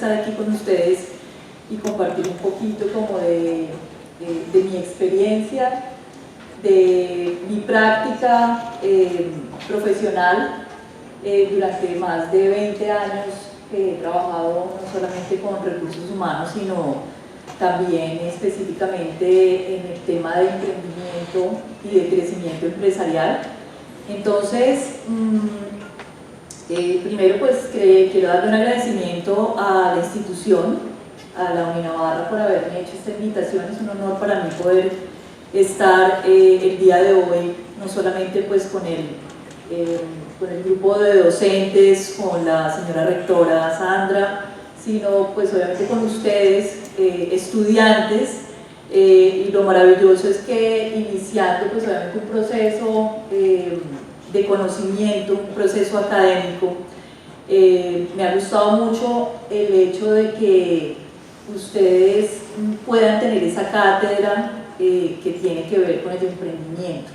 estar aquí con ustedes y compartir un poquito como de mi experiencia, de mi práctica profesional. Durante más de 20 años he trabajado no solamente con recursos humanos, sino también específicamente en el tema de emprendimiento y de crecimiento empresarial. Entonces, primero pues quiero darle un agradecimiento a la institución, a la UniNavarra, por haberme hecho esta invitación. Es un honor para mí poder estar el día de hoy, no solamente pues con el grupo de docentes, con la señora rectora Sandra, sino pues obviamente con ustedes, estudiantes, y lo maravilloso es que iniciando pues obviamente un proceso de conocimiento, un proceso académico, me ha gustado mucho el hecho de que ustedes puedan tener esa cátedra que tiene que ver con el emprendimiento.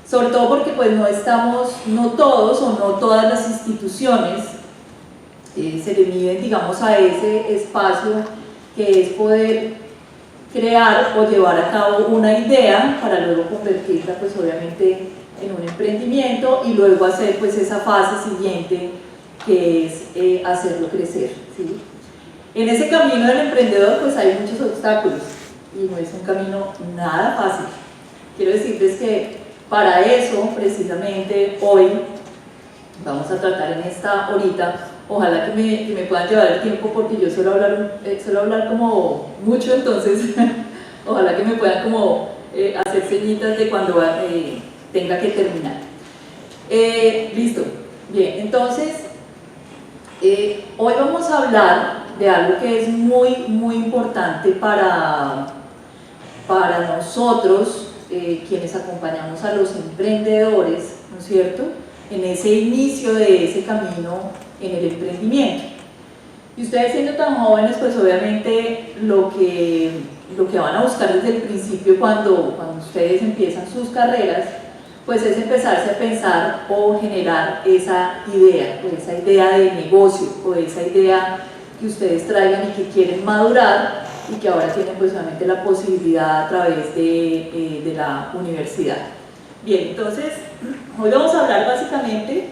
Sobre todo porque pues no todos o no todas las instituciones se le miden, digamos, a ese espacio que es poder crear o llevar a cabo una idea para luego convertirla pues obviamente en un emprendimiento y luego hacer pues esa fase siguiente que es hacerlo crecer, ¿sí? En ese camino del emprendedor pues hay muchos obstáculos y no es un camino nada fácil. Quiero decirles que para eso precisamente hoy vamos a tratar en esta horita. Ojalá que me puedan llevar el tiempo porque yo suelo hablar como mucho, entonces ojalá que me puedan como hacer señitas de cuando tenga que terminar. Listo. Bien, entonces hoy vamos a hablar de algo que es muy importante para nosotros, quienes acompañamos a los emprendedores, ¿no es cierto?, en ese inicio de ese camino en el emprendimiento. Y ustedes siendo tan jóvenes, pues obviamente lo que van a buscar desde el principio cuando ustedes empiezan sus carreras, pues es empezarse a pensar o generar esa idea de negocio, o esa idea que ustedes traigan y que quieren madurar y que ahora tienen pues obviamente la posibilidad a través de la universidad. Bien, entonces hoy vamos a hablar básicamente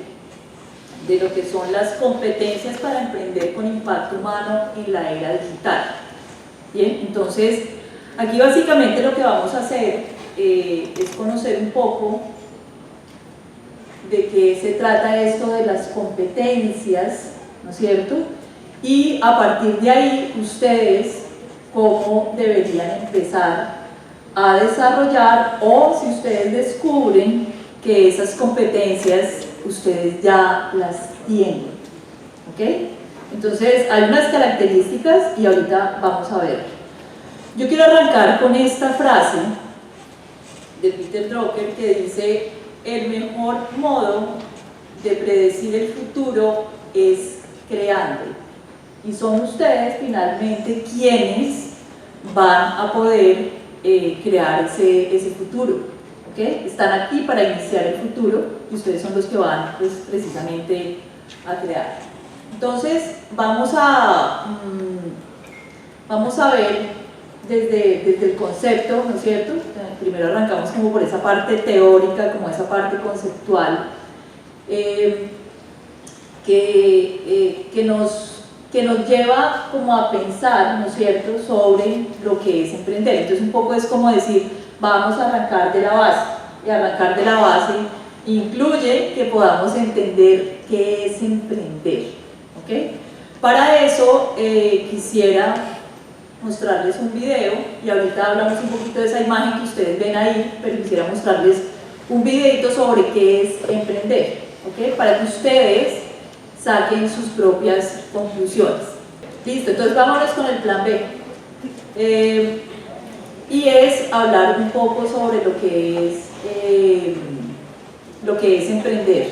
de lo que son las competencias para emprender con impacto humano en la era digital. Bien, entonces aquí básicamente lo que vamos a hacer es conocer un poco de qué se trata esto de las competencias, ¿no es cierto? Y a partir de ahí ustedes cómo deberían empezar a desarrollar, o si ustedes descubren que esas competencias ustedes ya las tienen, ¿ok? Entonces hay unas características y ahorita vamos a ver. Yo quiero arrancar con esta frase de Peter Drucker que dice: el mejor modo de predecir el futuro es creando, y son ustedes finalmente quienes van a poder crear ese futuro, ¿ok? Están aquí para iniciar el futuro y ustedes son los que van pues, precisamente a crear. Entonces vamos a ver desde el concepto, ¿no es cierto? Primero arrancamos como por esa parte teórica, como esa parte conceptual, que nos lleva como a pensar, ¿no es cierto?, sobre lo que es emprender. Entonces un poco es como decir, vamos a arrancar de la base, y arrancar de la base incluye que podamos entender qué es emprender, ¿ok? Para eso quisiera mostrarles un video, y ahorita hablamos un poquito de esa imagen que ustedes ven ahí, pero quisiera mostrarles un videito sobre qué es emprender, ¿ok? Para que ustedes saquen sus propias conclusiones. Listo, entonces vámonos con el plan B. Y es hablar un poco sobre lo que es emprender.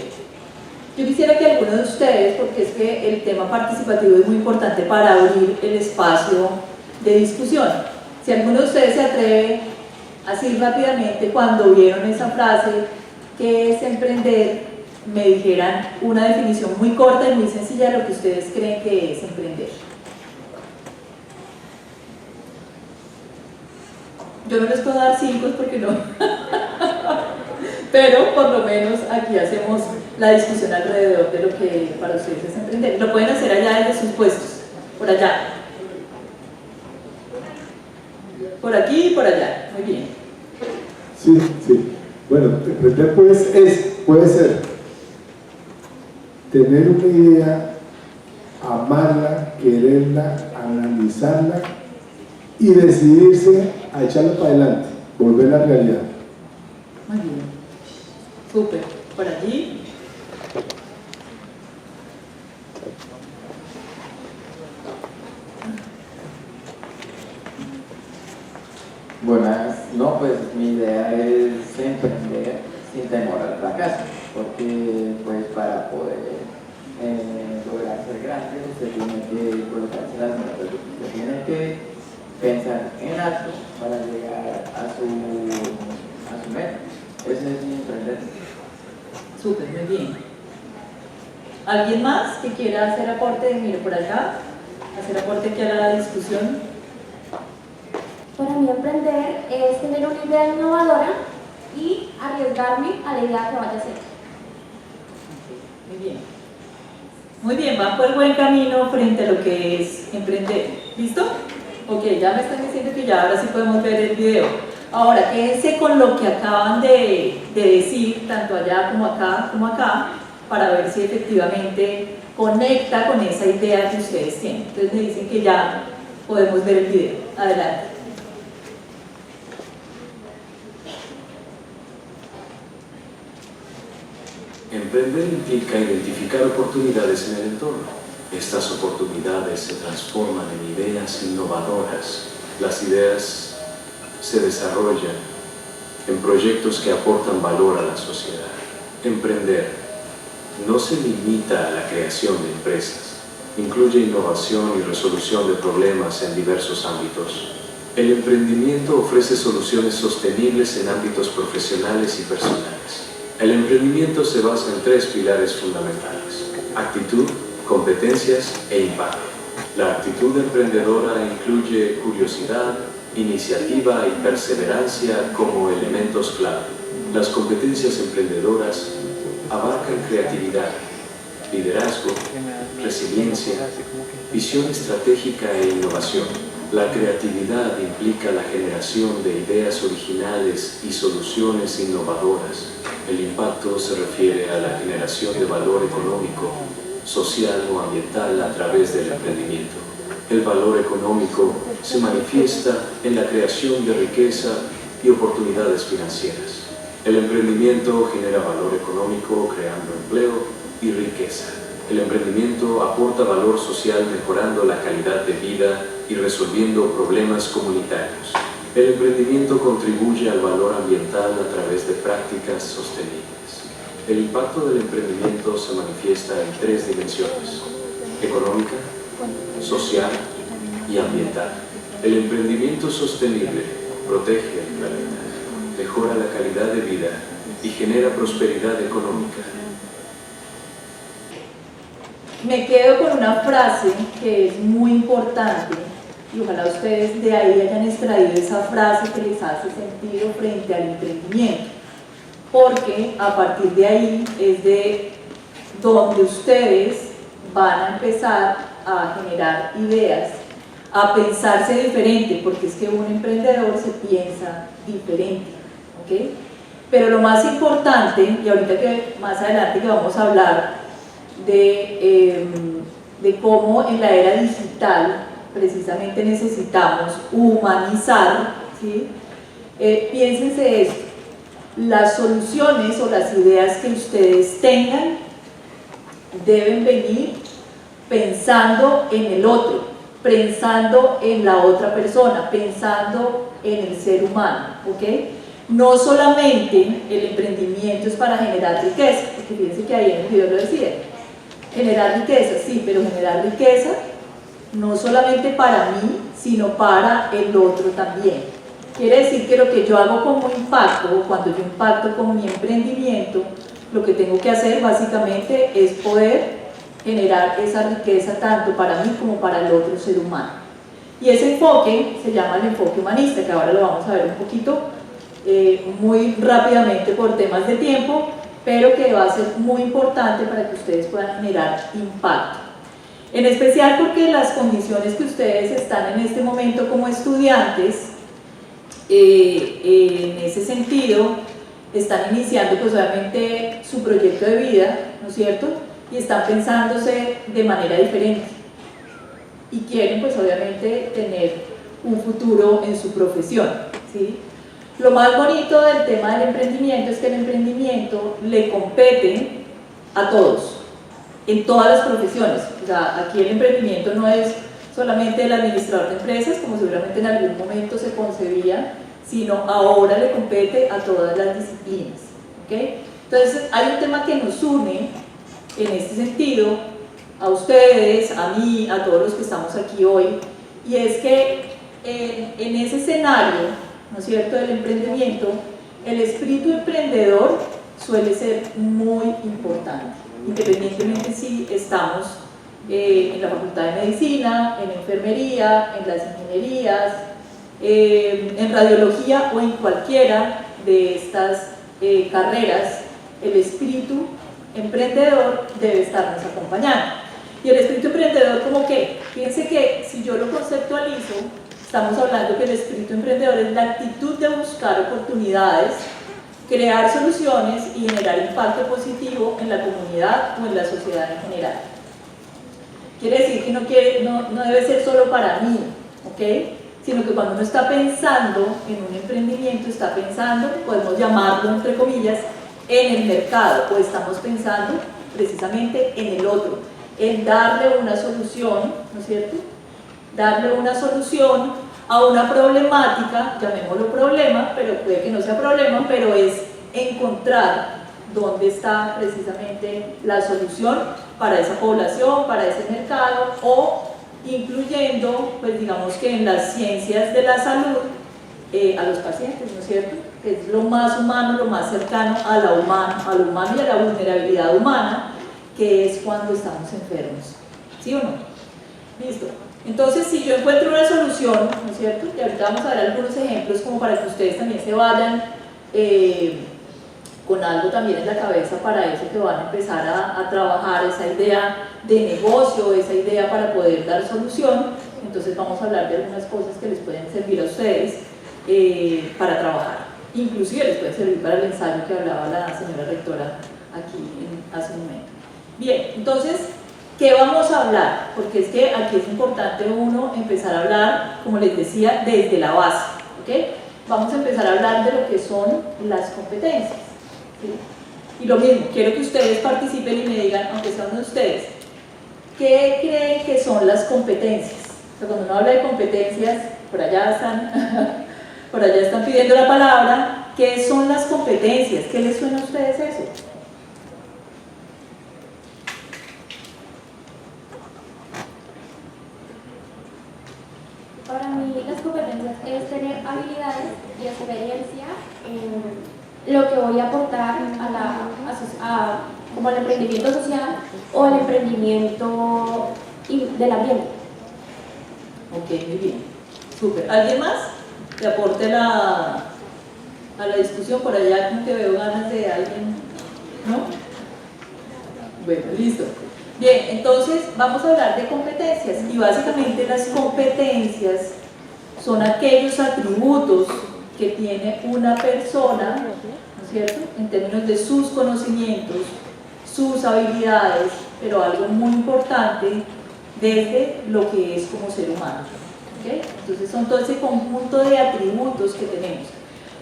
Yo quisiera que algunos de ustedes, porque es que el tema participativo es muy importante para abrir el espacio de discusión, si alguno de ustedes se atreve así rápidamente, cuando vieron esa frase, ¿qué es emprender?, me dijeran una definición muy corta y muy sencilla de lo que ustedes creen que es emprender. Yo no les puedo dar 5 porque no, pero por lo menos aquí hacemos la discusión alrededor de lo que para ustedes es emprender. Lo pueden hacer allá desde sus puestos, por allá, por aquí y por allá. Muy bien. Sí, sí. Bueno, emprender puede ser tener una idea, amarla, quererla, analizarla y decidirse a echarla para adelante, volver a la realidad. Muy bien. Súper. Por allí. Buenas, no, pues mi idea es emprender sin temor al fracaso, porque pues para poder lograr ser grande usted tiene que colocarse las metas, usted tiene que pensar en alto para llegar a su meta. Ese es mi emprender. Súper, muy bien. ¿Alguien más que quiera hacer aporte? Mire por acá, hacer aporte aquí a la discusión. Para mí emprender es tener una idea innovadora y arriesgarme a la idea que vaya a ser. Muy bien. Muy bien, van por el buen camino frente a lo que es emprender. ¿Listo? Ok, ya me están diciendo que ya ahora sí podemos ver el video. Ahora, quédense con lo que acaban de decir, tanto allá como acá, para ver si efectivamente conecta con esa idea que ustedes tienen. Entonces me dicen que ya podemos ver el video. Adelante. Emprender implica identificar oportunidades en el entorno. Estas oportunidades se transforman en ideas innovadoras. Las ideas se desarrollan en proyectos que aportan valor a la sociedad. Emprender no se limita a la creación de empresas. Incluye innovación y resolución de problemas en diversos ámbitos. El emprendimiento ofrece soluciones sostenibles en ámbitos profesionales y personales. El emprendimiento se basa en 3 pilares fundamentales: actitud, competencias e impacto. La actitud emprendedora incluye curiosidad, iniciativa y perseverancia como elementos clave. Las competencias emprendedoras abarcan creatividad, liderazgo, resiliencia, visión estratégica e innovación. La creatividad implica la generación de ideas originales y soluciones innovadoras. El impacto se refiere a la generación de valor económico, social o ambiental a través del emprendimiento. El valor económico se manifiesta en la creación de riqueza y oportunidades financieras. El emprendimiento genera valor económico creando empleo y riqueza. El emprendimiento aporta valor social mejorando la calidad de vida y resolviendo problemas comunitarios. El emprendimiento contribuye al valor ambiental a través de prácticas sostenibles. El impacto del emprendimiento se manifiesta en 3 dimensiones: económica, social y ambiental. El emprendimiento sostenible protege el planeta, mejora la calidad de vida y genera prosperidad económica. Me quedo con una frase que es muy importante y ojalá ustedes de ahí hayan extraído esa frase que les hace sentido frente al emprendimiento, porque a partir de ahí es de donde ustedes van a empezar a generar ideas, a pensarse diferente, porque es que un emprendedor se piensa diferente, ¿ok? Pero lo más importante, y ahorita que más adelante que vamos a hablar de cómo en la era digital precisamente necesitamos humanizar, ¿sí? Piénsense esto: las soluciones o las ideas que ustedes tengan deben venir pensando en el otro, pensando en la otra persona, pensando en el ser humano, ¿ok? No solamente el emprendimiento es para generar riqueza, porque fíjense que ahí en el video lo decía, generar riqueza, sí, pero generar riqueza no solamente para mí, sino para el otro también. Quiere decir que lo que yo hago como impacto, o cuando yo impacto con mi emprendimiento, lo que tengo que hacer básicamente es poder generar esa riqueza tanto para mí como para el otro ser humano. Y ese enfoque se llama el enfoque humanista, que ahora lo vamos a ver un poquito, muy rápidamente por temas de tiempo, pero que va a ser muy importante para que ustedes puedan generar impacto. En especial porque las condiciones que ustedes están en este momento como estudiantes, en ese sentido, están iniciando pues obviamente su proyecto de vida, ¿no es cierto? Y están pensándose de manera diferente. Y quieren pues obviamente tener un futuro en su profesión, ¿sí? Lo más bonito del tema del emprendimiento es que el emprendimiento le compete a todos, en todas las profesiones. O sea, aquí el emprendimiento no es solamente el administrador de empresas, como seguramente en algún momento se concebía, sino ahora le compete a todas las disciplinas, ¿okay? Entonces hay un tema que nos une en este sentido, a ustedes, a mí, a todos los que estamos aquí hoy, y es que en ese escenario, ¿no es cierto?, del emprendimiento, el espíritu emprendedor suele ser muy importante, independientemente si estamos en la Facultad de Medicina, en enfermería, en las ingenierías, en radiología o en cualquiera de estas carreras. El espíritu emprendedor debe estarnos acompañando. Y el espíritu emprendedor, ¿cómo qué? Fíjense que si yo lo conceptualizo, estamos hablando que el espíritu emprendedor es la actitud de buscar oportunidades, crear soluciones y generar impacto positivo en la comunidad o en la sociedad en general. Quiere decir que no debe ser solo para mí, ¿ok? Sino que cuando uno está pensando en un emprendimiento, está pensando, podemos llamarlo entre comillas, en el mercado, o estamos pensando precisamente en el otro, en darle una solución, ¿no es cierto? Darle una solución a una problemática, llamémoslo problema, pero puede que no sea problema, pero es encontrar dónde está precisamente la solución para esa población, para ese mercado, o incluyendo, pues digamos que en las ciencias de la salud, a los pacientes, ¿no es cierto? Que es lo más humano, lo más cercano a lo humano y a la vulnerabilidad humana, que es cuando estamos enfermos, ¿sí o no? Listo. Entonces, si yo encuentro una solución, ¿no es cierto? Y ahorita vamos a ver algunos ejemplos como para que ustedes también se vayan con algo también en la cabeza para eso que van a empezar a trabajar, esa idea de negocio, esa idea para poder dar solución. Entonces vamos a hablar de algunas cosas que les pueden servir a ustedes para trabajar. Inclusive les puede servir para el ensayo que hablaba la señora rectora aquí hace un momento. Bien, entonces, ¿qué vamos a hablar? Porque es que aquí es importante uno empezar a hablar, como les decía, desde la base, ¿ok? Vamos a empezar a hablar de lo que son las competencias, ¿sí? Y lo mismo, quiero que ustedes participen y me digan, aunque sea uno de ustedes, ¿qué creen que son las competencias? O sea, cuando uno habla de competencias, por allá están pidiendo la palabra. ¿Qué son las competencias? ¿Qué les suena a ustedes eso? Para mí las competencias es tener habilidades y experiencia en lo que voy a aportar como al emprendimiento social o al emprendimiento del ambiente. Ok, muy bien. Súper. ¿Alguien más que aporte a la discusión? Por allá como que veo ganas de alguien, ¿no? Bueno, listo. Bien, entonces vamos a hablar de competencias y básicamente las competencias son aquellos atributos que tiene una persona, ¿no es cierto?, en términos de sus conocimientos, sus habilidades, pero algo muy importante desde lo que es como ser humano, ¿okay? Entonces son todo ese conjunto de atributos que tenemos.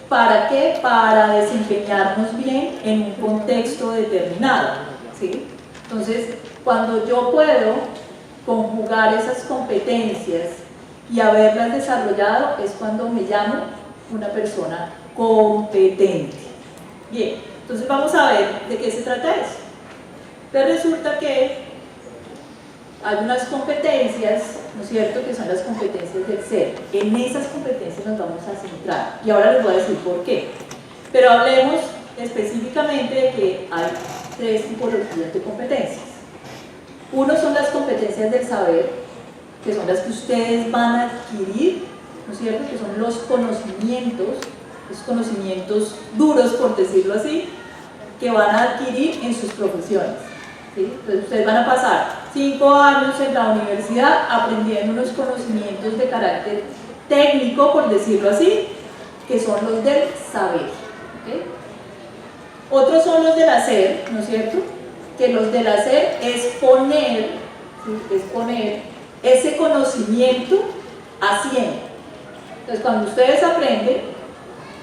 ¿Para qué? Para desempeñarnos bien en un contexto determinado, ¿sí? Entonces, cuando yo puedo conjugar esas competencias y haberlas desarrollado, es cuando me llamo una persona competente. Bien, entonces vamos a ver de qué se trata eso. Entonces resulta que hay unas competencias, ¿no es cierto?, que son las competencias del ser. En esas competencias nos vamos a centrar y ahora les voy a decir por qué. Pero hablemos específicamente de que hay tres tipologías de competencias. Uno son las competencias del saber, que son las que ustedes van a adquirir, ¿no es cierto?, que son los conocimientos duros, por decirlo así, que van a adquirir en sus profesiones, ¿sí? Entonces ustedes van a pasar 5 años en la universidad aprendiendo unos conocimientos de carácter técnico, por decirlo así, que son los del saber, ¿okay? Otros son los del hacer, ¿no es cierto?, que los del hacer es poner, ¿sí?, es poner ese conocimiento haciendo. Entonces cuando ustedes aprenden,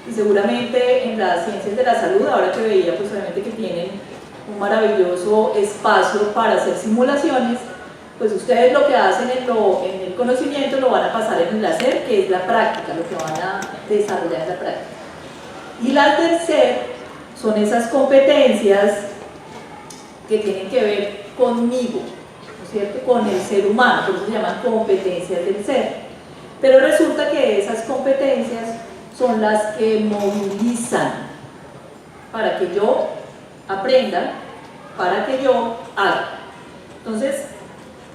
y seguramente en las ciencias de la salud, ahora que veía pues obviamente que tienen un maravilloso espacio para hacer simulaciones, pues ustedes lo que hacen en el conocimiento lo van a pasar en el hacer, que es la práctica, lo que van a desarrollar en la práctica. Y la tercera son esas competencias que tienen que ver conmigo, ¿no es cierto?, con el ser humano, por eso se llaman competencias del ser. Pero resulta que esas competencias son las que movilizan para que yo aprenda, para que yo haga. Entonces,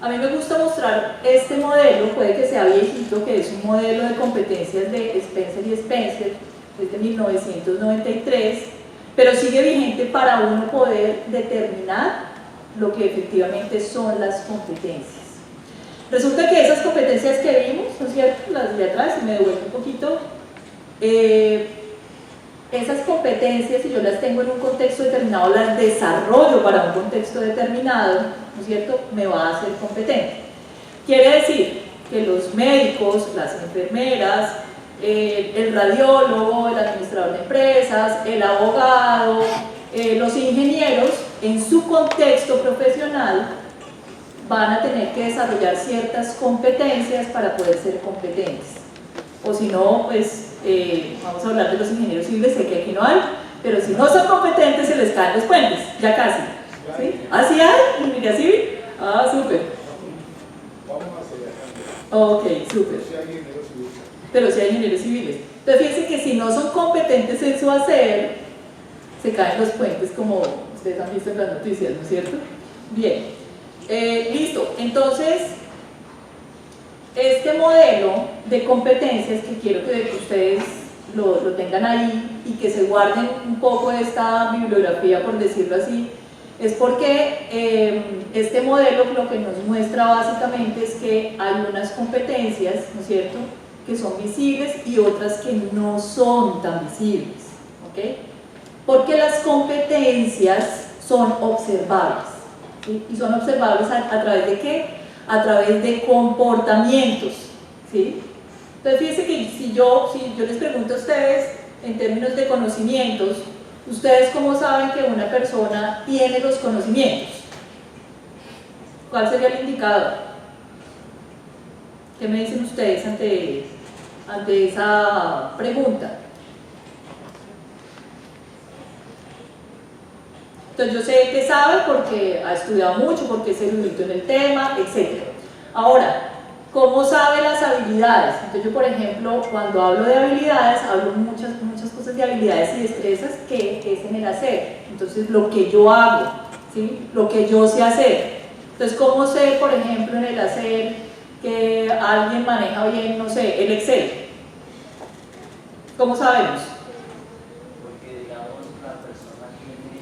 a mí me gusta mostrar este modelo, puede que sea viejito, que es un modelo de competencias de Spencer y Spencer, desde 1993, pero sigue vigente para uno poder determinar lo que efectivamente son las competencias. Resulta que esas competencias que vimos, ¿no es cierto?, las de atrás, y me devuelvo un poquito, esas competencias, si yo las tengo en un contexto determinado, las desarrollo para un contexto determinado, ¿no es cierto?, me va a hacer competente. Quiere decir que los médicos, las enfermeras, el radiólogo, el administrador de empresas, el abogado, los ingenieros, en su contexto profesional, van a tener que desarrollar ciertas competencias para poder ser competentes. O si no, pues vamos a hablar de los ingenieros civiles, sé que aquí no hay, pero si no son competentes se les caen los puentes, ya casi. ¿Sí? ¿Ah, sí hay ingeniería civil? Ah, súper. Ok, súper. Pero sí hay ingenieros civiles. Entonces fíjense que si no son competentes en su hacer, se caen los puentes, como ustedes han visto en las noticias, ¿no es cierto? Bien, listo. Entonces, este modelo de competencias, que quiero que ustedes lo tengan ahí y que se guarden un poco de esta bibliografía, por decirlo así, es porque este modelo lo que nos muestra básicamente es que hay unas competencias, ¿no es cierto?, que son visibles y otras que no son tan visibles, ¿ok? Porque las competencias son observables, ¿sí? Y son observables a través de ¿qué? A través de comportamientos, ¿sí? Entonces fíjense que si yo les pregunto a ustedes en términos de conocimientos, ¿ustedes cómo saben que una persona tiene los conocimientos? ¿Cuál sería el indicador? ¿Qué me dicen ustedes ante esa pregunta? Entonces yo sé que sabe porque ha estudiado mucho, porque es erudito en el tema, etc. Ahora, ¿cómo sabe las habilidades? Entonces yo, por ejemplo, cuando hablo de habilidades, hablo muchas cosas de habilidades y destrezas que es en el hacer. Entonces lo que yo hago, ¿sí?, lo que yo sé hacer. Entonces, ¿cómo sé, por ejemplo, en el hacer que alguien maneja bien, no sé, el Excel? ¿Cómo sabemos? Porque, digamos, la persona tiene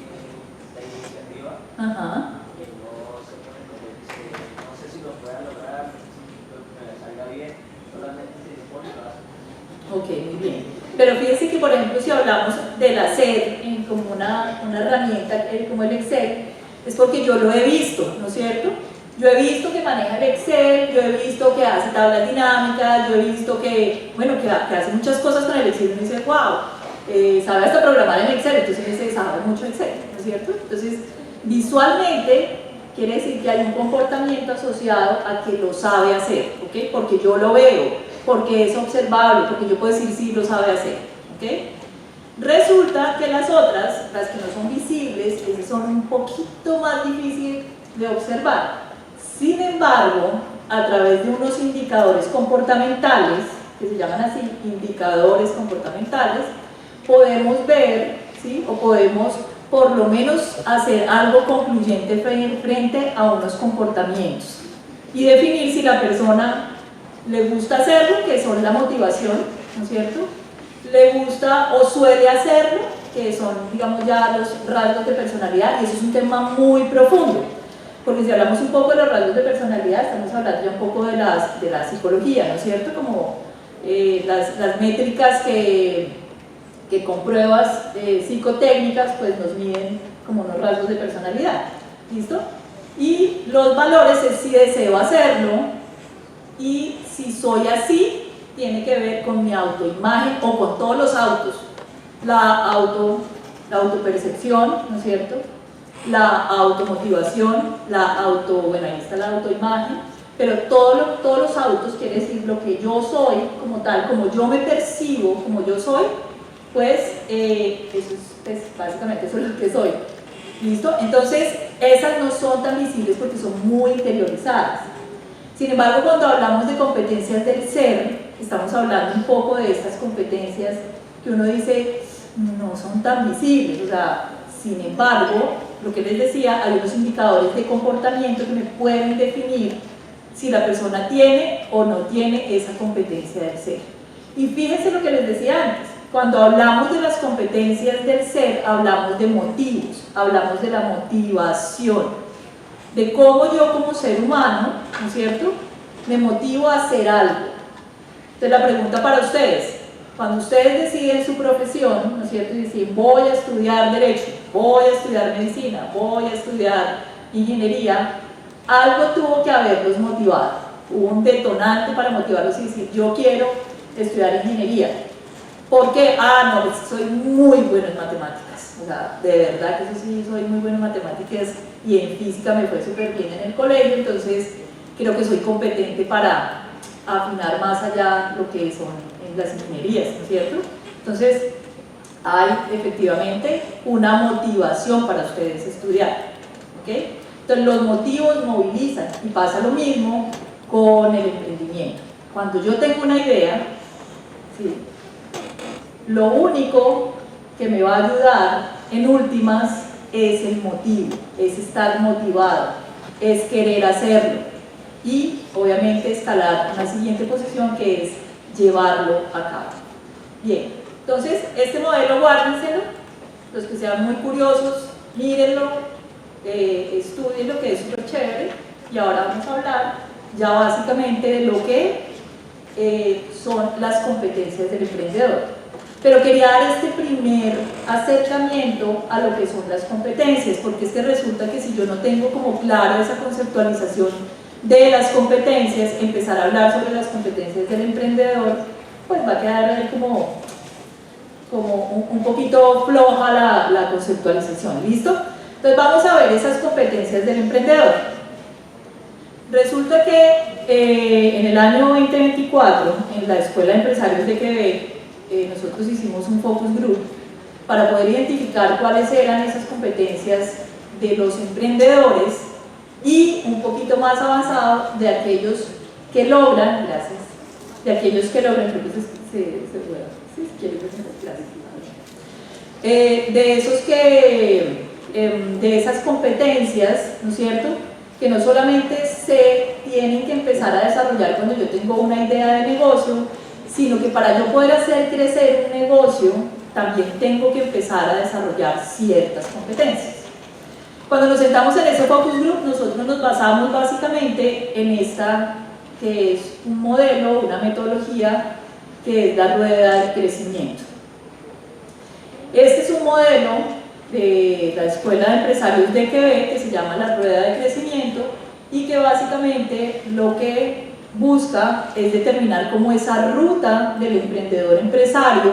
esta iniciativa, Ajá. que no se pone como dice, no sé si lo pueda lograr, no sé si me salga bien, solamente se dispone y lo hace. Ok, muy bien. Pero fíjense que, por ejemplo, si hablamos del hacer como una herramienta como el Excel, es porque yo lo he visto, ¿no es cierto? Yo he visto que maneja el Excel, yo he visto que hace tablas dinámicas, yo he visto que, bueno, que hace muchas cosas con el Excel y me dice, wow, sabe hasta programar en Excel, entonces me dice, sabe mucho Excel, ¿no es cierto? Entonces, visualmente quiere decir que hay un comportamiento asociado a que lo sabe hacer, ¿ok? Porque yo lo veo, porque es observable, porque yo puedo decir sí, lo sabe hacer, ¿ok? Resulta que las otras, las que no son visibles, esas son un poquito más difíciles de observar. Sin embargo, a través de unos indicadores comportamentales, que se llaman así, indicadores comportamentales, podemos ver, ¿sí?, o podemos por lo menos hacer algo concluyente frente a unos comportamientos. y definir si la persona le gusta hacerlo, que son la motivación, ¿no es cierto? Le gusta o suele hacerlo, que son, digamos, ya los rasgos de personalidad, y eso es un tema muy profundo, porque si hablamos un poco de los rasgos de personalidad, estamos hablando ya un poco de la psicología, ¿no es cierto? Como las métricas que con pruebas psicotécnicas pues nos miden como unos rasgos de personalidad, ¿listo? Y los valores es si deseo hacerlo, y si soy así, tiene que ver con mi autoimagen o con todos los autos, la autopercepción, ¿no es cierto? La automotivación, bueno, ahí está la autoimagen, pero todos los autos quiere decir lo que yo soy como tal, como yo me percibo, como yo soy, pues eso es pues, básicamente eso es lo que soy. ¿Listo? Entonces, esas no son tan visibles porque son muy interiorizadas. Sin embargo, cuando hablamos de competencias del ser, estamos hablando un poco de estas competencias que uno dice no son tan visibles, o sea, sin embargo, lo que les decía, hay unos indicadores de comportamiento que me pueden definir si la persona tiene o no tiene esa competencia del ser. Y fíjense lo que les decía antes, cuando hablamos de las competencias del ser, hablamos de motivos, hablamos de la motivación, de cómo yo como ser humano, ¿no es cierto?, me motivo a hacer algo. Entonces la pregunta para ustedes, cuando ustedes deciden su profesión, ¿no es cierto?, y dicen voy a estudiar Derecho, voy a estudiar Medicina, voy a estudiar Ingeniería, algo tuvo que haberlos motivado, hubo un detonante para motivarlos y decir yo quiero estudiar Ingeniería. ¿Por qué? Ah, no, pues soy muy bueno en matemáticas, o sea, de verdad que eso sí, soy muy bueno en matemáticas y en física me fue súper bien en el colegio, entonces creo que soy competente para afinar más allá lo que son en las ingenierías, ¿no es cierto? Entonces, hay efectivamente una motivación para ustedes estudiar, ¿ok? Entonces, los motivos movilizan y pasa lo mismo con el emprendimiento. Cuando yo tengo una idea, ¿sí?, lo único que me va a ayudar en últimas es el motivo, es estar motivado, es querer hacerlo y obviamente escalar una siguiente posición que es llevarlo a cabo. Bien, entonces este modelo guárdenselo, los que sean muy curiosos, mírenlo, estudienlo, que es súper chévere, y ahora vamos a hablar ya básicamente de lo que son las competencias del emprendedor. Pero quería dar este primer acercamiento a lo que son las competencias, porque es que resulta que si yo no tengo como claro esa conceptualización de las competencias, empezar a hablar sobre las competencias del emprendedor, pues va a quedar ahí como un poquito floja la conceptualización, ¿listo? Entonces vamos a ver esas competencias del emprendedor. Resulta que en el año 2024, en la Escuela de Empresarios de Quebec, nosotros hicimos un focus group para poder identificar cuáles eran esas competencias de los emprendedores y un poquito más avanzado de aquellos que logran, gracias, de aquellos que logran, creo que de esas competencias, ¿no es cierto?, que no solamente se tienen que empezar a desarrollar cuando yo tengo una idea de negocio, sino que para yo poder hacer crecer un negocio, también tengo que empezar a desarrollar ciertas competencias. Cuando nos sentamos en ese focus group, nosotros nos basamos básicamente en esta, que es un modelo, una metodología, que es la rueda del crecimiento. Este es un modelo de la Escuela de Empresarios de Quebec, que se llama la rueda de crecimiento, y que básicamente lo que busca es determinar cómo esa ruta del emprendedor empresario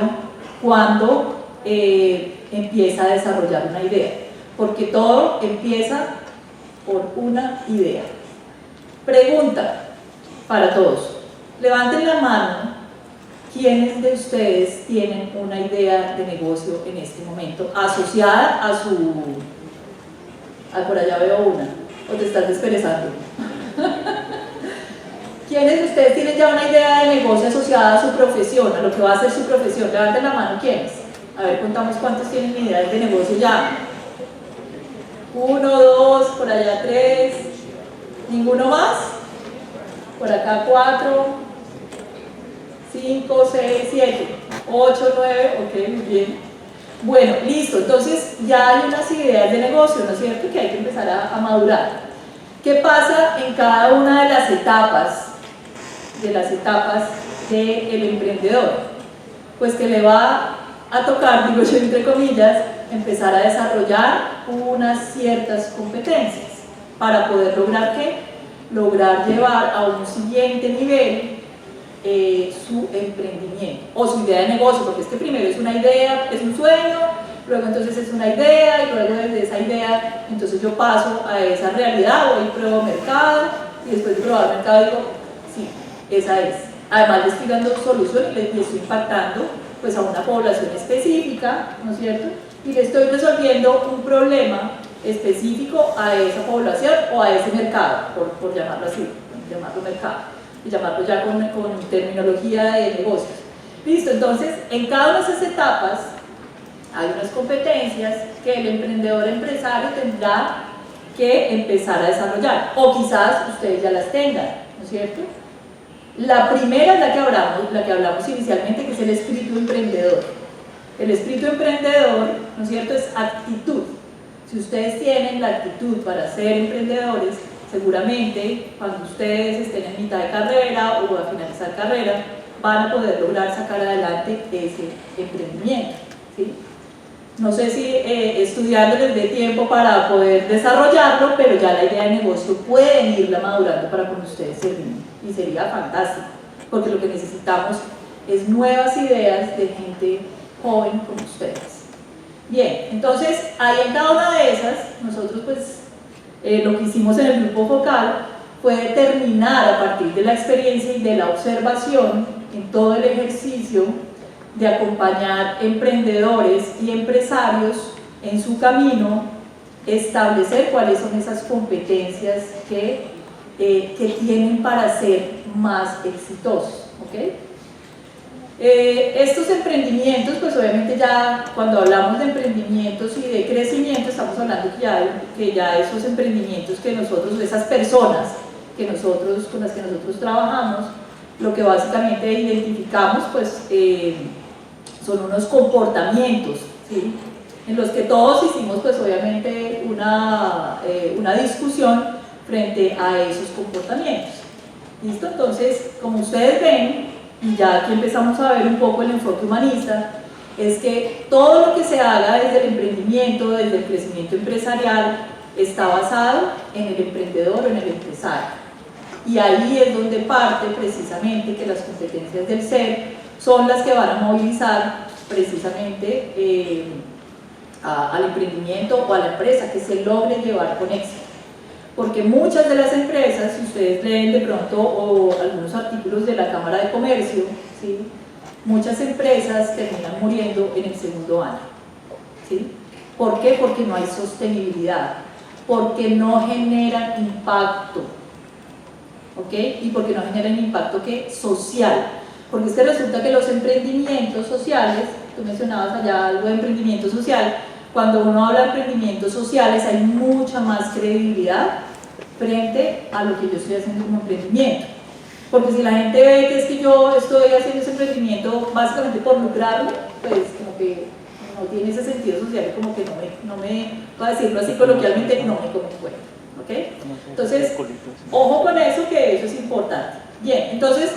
cuando empieza a desarrollar una idea, porque todo empieza por una idea. Pregunta para todos, levanten la mano, ¿quiénes de ustedes tienen una idea de negocio en este momento asociada a su... por allá veo una, o te estás desperezando? ¿Quiénes de ustedes tienen ya una idea de negocio asociada a su profesión, a lo que va a ser su profesión? Levanten la mano, ¿quiénes? A ver, contamos cuántos tienen ideas de negocio ya. 1, 2, por allá 3. ¿Ninguno más? por acá 4, 5, 6, 7, 8, 9, ok, muy bien. Bueno, listo, entonces ya hay unas ideas de negocio, ¿no es cierto?, que hay que empezar a madurar. ¿Qué pasa en cada una de las etapas del emprendedor? Pues que le va a tocar, digo yo entre comillas, empezar a desarrollar unas ciertas competencias para poder lograr ¿qué? Lograr llevar a un siguiente nivel su emprendimiento o su idea de negocio, porque es que primero es una idea, es un sueño, luego entonces es una idea y luego desde esa idea entonces yo paso a esa realidad, voy y pruebo mercado y después de probar mercado digo, sí, esa es. Además le estoy dando solución y le estoy impactando pues a una población específica, ¿no es cierto? Y le estoy resolviendo un problema específico a esa población o a ese mercado, por llamarlo así, llamarlo mercado, y llamarlo ya con terminología de negocios. Listo, entonces en cada una de esas etapas hay unas competencias que el emprendedor empresario tendrá que empezar a desarrollar, o quizás ustedes ya las tengan, ¿no es cierto? La primera es la que hablamos inicialmente, que es el espíritu emprendedor. El espíritu emprendedor, ¿no es cierto?, es actitud. Si ustedes tienen la actitud para ser emprendedores, seguramente cuando ustedes estén en mitad de carrera o a finalizar carrera, van a poder lograr sacar adelante ese emprendimiento, ¿sí? No sé si estudiando les dé tiempo para poder desarrollarlo, pero ya la idea de negocio pueden irla madurando para cuando ustedes se rindan. Y sería fantástico, porque lo que necesitamos es nuevas ideas de gente joven como ustedes. Bien, entonces ahí en cada una de esas, nosotros pues lo que hicimos en el grupo focal fue determinar a partir de la experiencia y de la observación en todo el ejercicio de acompañar emprendedores y empresarios en su camino, establecer cuáles son esas competencias que tienen para ser más exitosos, ¿ok? Estos emprendimientos, pues obviamente ya cuando hablamos de emprendimientos y de crecimiento, estamos hablando que ya esos emprendimientos que nosotros, esas personas con las que nosotros trabajamos, lo que básicamente identificamos, pues son unos comportamientos, ¿sí?, en los que todos hicimos, pues obviamente una discusión frente a esos comportamientos. ¿Listo? Entonces, como ustedes ven, y ya aquí empezamos a ver un poco el enfoque humanista, es que todo lo que se haga desde el emprendimiento, desde el crecimiento empresarial, está basado en el emprendedor o en el empresario. Y ahí es donde parte precisamente que las competencias del ser son las que van a movilizar precisamente al emprendimiento o a la empresa que se logre llevar con éxito. Porque muchas de las empresas, si ustedes leen de pronto o algunos artículos de la Cámara de Comercio, ¿sí?, muchas empresas terminan muriendo en el segundo año, ¿sí? ¿Por qué? Porque no hay sostenibilidad, porque no generan impacto, ¿ok? Y porque no generan impacto ¿qué? Social. Porque es que resulta que los emprendimientos sociales, tú mencionabas allá algo de emprendimiento social, cuando uno habla de emprendimientos sociales hay mucha más credibilidad frente a lo que yo estoy haciendo como emprendimiento. Porque si la gente ve que es que yo estoy haciendo ese emprendimiento básicamente por lucrarme, pues como que no tiene ese sentido social, como que no me para decirlo así coloquialmente, no me come cuenta, ¿ok? Entonces, ojo con eso, que eso es importante. Bien, entonces,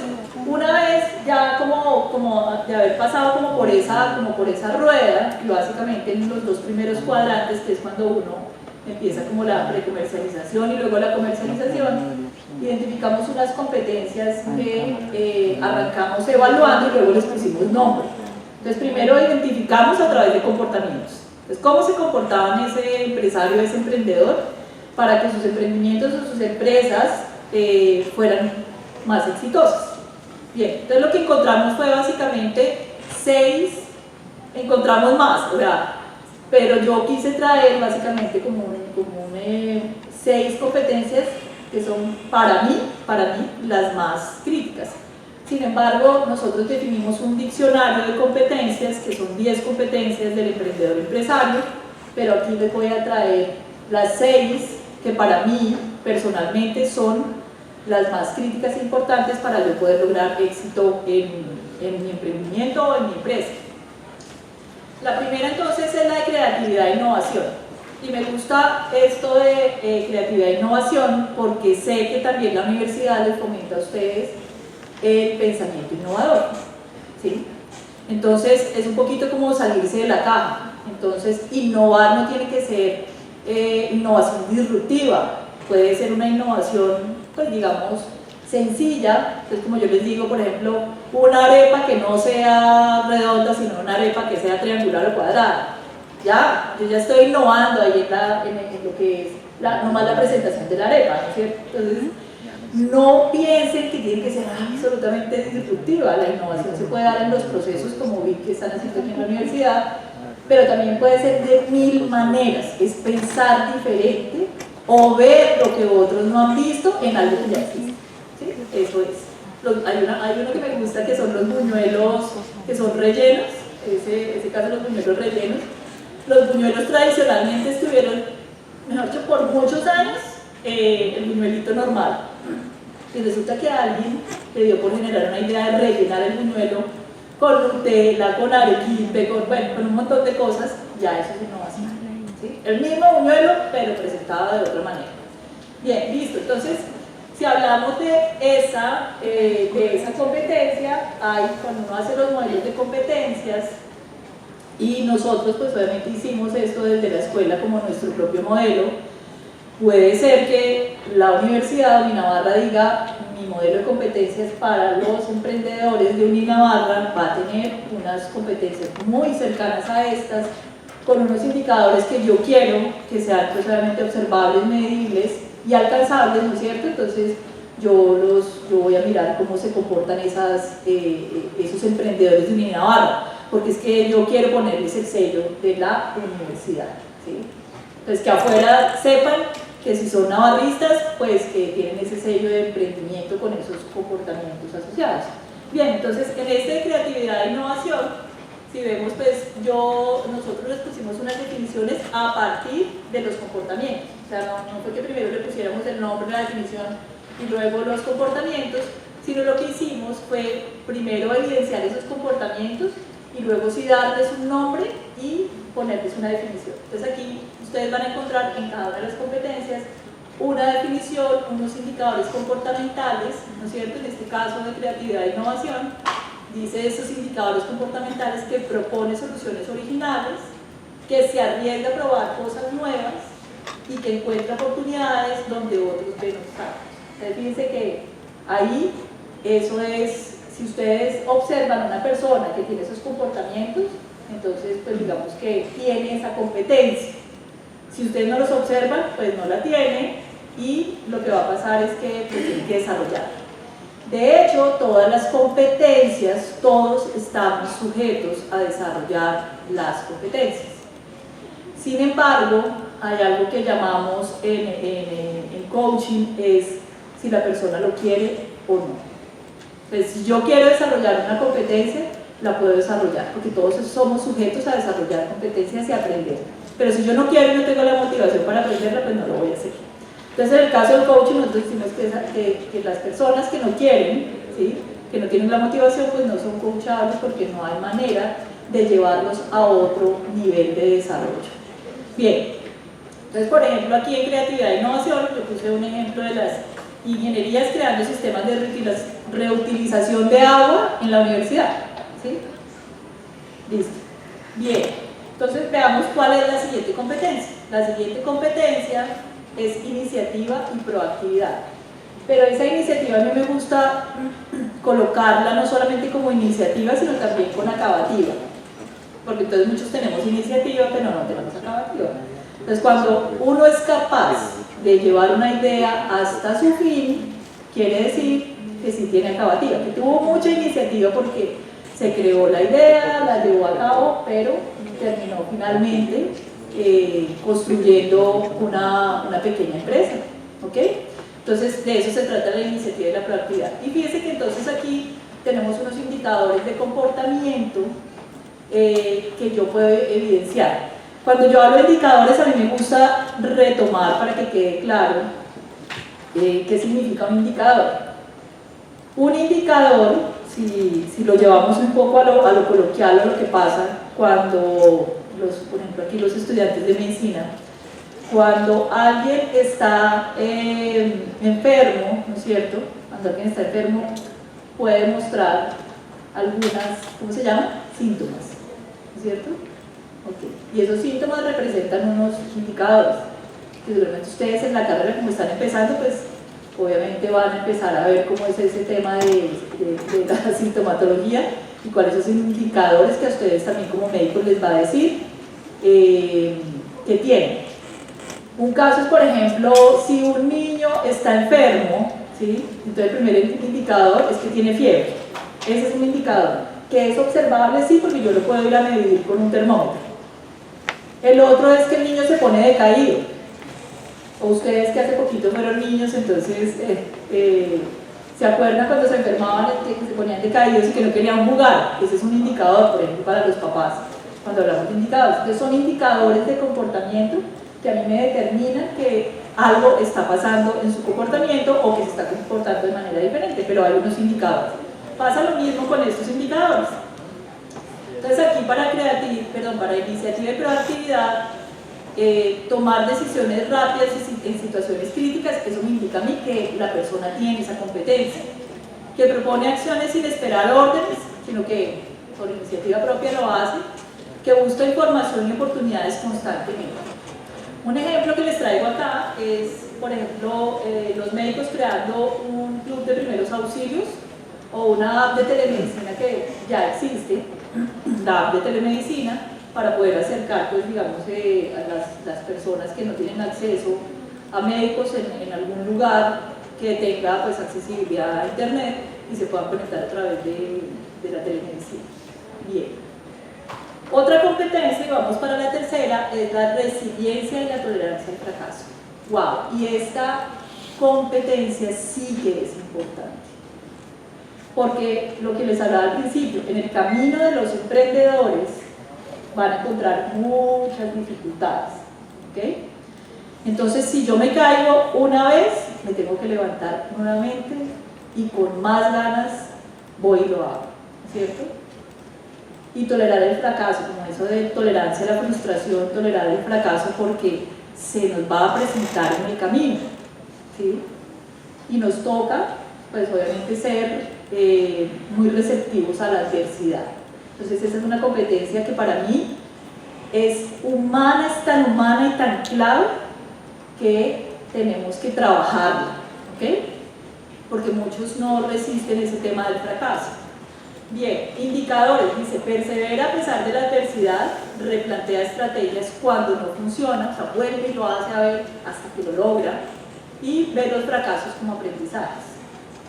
una vez ya como de haber pasado como por esa rueda, y básicamente en los dos primeros cuadrantes, que es cuando uno empieza como la precomercialización y luego la comercialización, identificamos unas competencias que arrancamos evaluando y luego les pusimos nombre. Entonces primero identificamos a través de comportamientos. Entonces, ¿cómo se comportaban ese empresario, ese emprendedor, para que sus emprendimientos o sus empresas fueran más exitosas? Bien, entonces lo que encontramos fue básicamente 6, encontramos más, o sea, pero yo quise traer básicamente como 6 competencias que son para mí las más críticas. Sin embargo, nosotros definimos un diccionario de competencias que son 10 competencias del emprendedor empresario, pero aquí les voy a traer las 6 que para mí personalmente son las más críticas e importantes para yo poder lograr éxito en mi emprendimiento o en mi empresa. La primera entonces es la de creatividad e innovación. Y me gusta esto de creatividad e innovación porque sé que también la universidad les fomenta a ustedes el pensamiento innovador, ¿sí? Entonces es un poquito como salirse de la caja. Entonces innovar no tiene que ser innovación disruptiva, puede ser una innovación, pues digamos, sencilla. Entonces, como yo les digo, por ejemplo, una arepa que no sea redonda, sino una arepa que sea triangular o cuadrada. Ya, yo ya estoy innovando ahí en lo que es nomás la presentación de la arepa, ¿no es cierto? Entonces, no piensen que tiene que ser absolutamente disruptiva. La innovación se puede dar en los procesos, como vi que están haciendo aquí en la universidad, pero también puede ser de 1000 maneras. Es pensar diferente o ver lo que otros no han visto en algo que ya existe. ¿Sí? Eso es. Hay uno que me gusta que son los buñuelos que son rellenos, ese caso los buñuelos rellenos. Los buñuelos tradicionalmente estuvieron, mejor dicho, por muchos años el buñuelito normal. Y resulta que a alguien le dio por generar una idea de rellenar el buñuelo con Nutella, con arequipe, con un montón de cosas. Ya eso es innovación, ¿sí? El mismo buñuelo, pero presentado de otra manera. Bien, listo. Entonces, si hablamos de esa competencia, cuando uno hace los modelos de competencias, y nosotros pues obviamente hicimos esto desde la escuela como nuestro propio modelo, puede ser que la Universidad de Uninavarra diga: mi modelo de competencias para los emprendedores de Uninavarra va a tener unas competencias muy cercanas a estas, con unos indicadores que yo quiero que sean pues obviamente observables, medibles y alcanzables, ¿no es cierto? Entonces yo voy a mirar cómo se comportan esos emprendedores de Uninavarra, porque es que yo quiero ponerles el sello de la universidad, ¿sí? Entonces que afuera sepan que si son navarristas, pues que tienen ese sello de emprendimiento con esos comportamientos asociados. Bien, entonces en este de creatividad e innovación, si vemos, pues nosotros les pusimos unas definiciones a partir de los comportamientos. O sea, no fue que primero le pusiéramos el nombre, la definición y luego los comportamientos, sino lo que hicimos fue primero evidenciar esos comportamientos y luego sí darles un nombre y ponerles una definición. Entonces aquí ustedes van a encontrar en cada una de las competencias una definición, unos indicadores comportamentales, ¿no es cierto? En este caso de creatividad e innovación, dice estos indicadores comportamentales que propone soluciones originales, que se arriesga a probar cosas nuevas y que encuentra oportunidades donde otros ven obstáculos. Entonces fíjense que ahí eso es. Si ustedes observan a una persona que tiene esos comportamientos, entonces pues digamos que tiene esa competencia. Si ustedes no los observan, pues no la tiene y lo que va a pasar es que pues, tiene que desarrollar. De hecho, todas las competencias, todos estamos sujetos a desarrollar las competencias. Sin embargo, hay algo que llamamos en coaching, es si la persona lo quiere o no. Pues si yo quiero desarrollar una competencia, la puedo desarrollar, porque todos somos sujetos a desarrollar competencias y aprender. Pero si yo no quiero y no tengo la motivación para aprenderla, pues no lo voy a hacer. Entonces, en el caso del coaching, nosotros decimos que las personas que no quieren, ¿sí?, que no tienen la motivación, pues no son coachables porque no hay manera de llevarlos a otro nivel de desarrollo. Bien, entonces, por ejemplo, aquí en creatividad e innovación, yo puse un ejemplo de las ingenierías creando sistemas de reutilización de agua en la universidad, ¿sí? Listo. Bien, entonces veamos cuál es la siguiente competencia. La siguiente competencia es iniciativa y proactividad. Pero esa iniciativa a mí me gusta colocarla no solamente como iniciativa, sino también con acabativa. Porque entonces muchos tenemos iniciativa, pero no tenemos acabativa. Entonces cuando uno es capaz de llevar una idea hasta su fin, quiere decir que sí tiene acabativa, que tuvo mucha iniciativa porque se creó la idea, la llevó a cabo, pero terminó finalmente construyendo una pequeña empresa, ¿ok? Entonces de eso se trata la iniciativa y la proactividad. Y fíjense que entonces aquí tenemos unos indicadores de comportamiento que yo puedo evidenciar. Cuando yo hablo de indicadores, a mí me gusta retomar para que quede claro ¿Qué significa un indicador? Un indicador, si lo llevamos un poco a lo coloquial, a lo que pasa cuando, por ejemplo aquí los estudiantes de medicina, cuando alguien está enfermo, ¿no es cierto? Cuando alguien está enfermo puede mostrar algunas, ¿cómo se llaman? Síntomas, ¿no es cierto? Okay. Y esos síntomas representan unos indicadores que seguramente ustedes en la carrera, como están empezando, pues obviamente van a empezar a ver cómo es ese tema de la sintomatología y cuáles son los indicadores que a ustedes también como médicos les va a decir que tienen. Un caso es, por ejemplo, si un niño está enfermo, ¿sí? Entonces el primer indicador es que tiene fiebre. Ese es un indicador que es observable, sí, porque yo lo puedo ir a medir con un termómetro. El otro es que el niño se pone decaído. O ustedes que hace poquito fueron niños, entonces se acuerdan cuando se enfermaban que se ponían decaídos y que no querían jugar. Ese es un indicador, por ejemplo, para los papás, cuando hablamos de indicadores. Entonces son indicadores de comportamiento que a mí me determinan que algo está pasando en su comportamiento o que se está comportando de manera diferente, pero hay unos indicadores. Pasa lo mismo con estos indicadores. Entonces aquí para iniciativa y proactividad, tomar decisiones rápidas en situaciones críticas, eso me indica a mí que la persona tiene esa competencia, que propone acciones sin esperar órdenes, sino que por iniciativa propia lo hace, que busca información y oportunidades constantemente. Un ejemplo que les traigo acá es, por ejemplo, los médicos creando un club de primeros auxilios o una app de telemedicina que ya existe, la app de telemedicina, para poder acercar, pues, digamos, a las personas que no tienen acceso a médicos en algún lugar que tenga, pues, accesibilidad a internet y se puedan conectar a través de la telemedicina. Bien. Otra competencia, y vamos para la tercera, es la resiliencia y la tolerancia al fracaso. ¡Wow! Y esta competencia sí que es importante. Porque lo que les hablaba al principio, en el camino de los emprendedores van a encontrar muchas dificultades. ¿Okay? Entonces, si yo me caigo una vez, me tengo que levantar nuevamente y con más ganas voy y lo hago. ¿Cierto? Y tolerar el fracaso, como eso de tolerancia a la frustración, tolerar el fracaso porque se nos va a presentar en el camino, ¿sí? Y nos toca, pues obviamente ser muy receptivos a la adversidad. Entonces esa es una competencia que para mí es humana, es tan humana y tan clave que tenemos que trabajarla, ¿ok? Porque muchos no resisten ese tema del fracaso. Bien, indicadores, dice, persevera a pesar de la adversidad, replantea estrategias cuando no funciona, o sea, vuelve y lo hace a ver hasta que lo logra, y ve los fracasos como aprendizajes.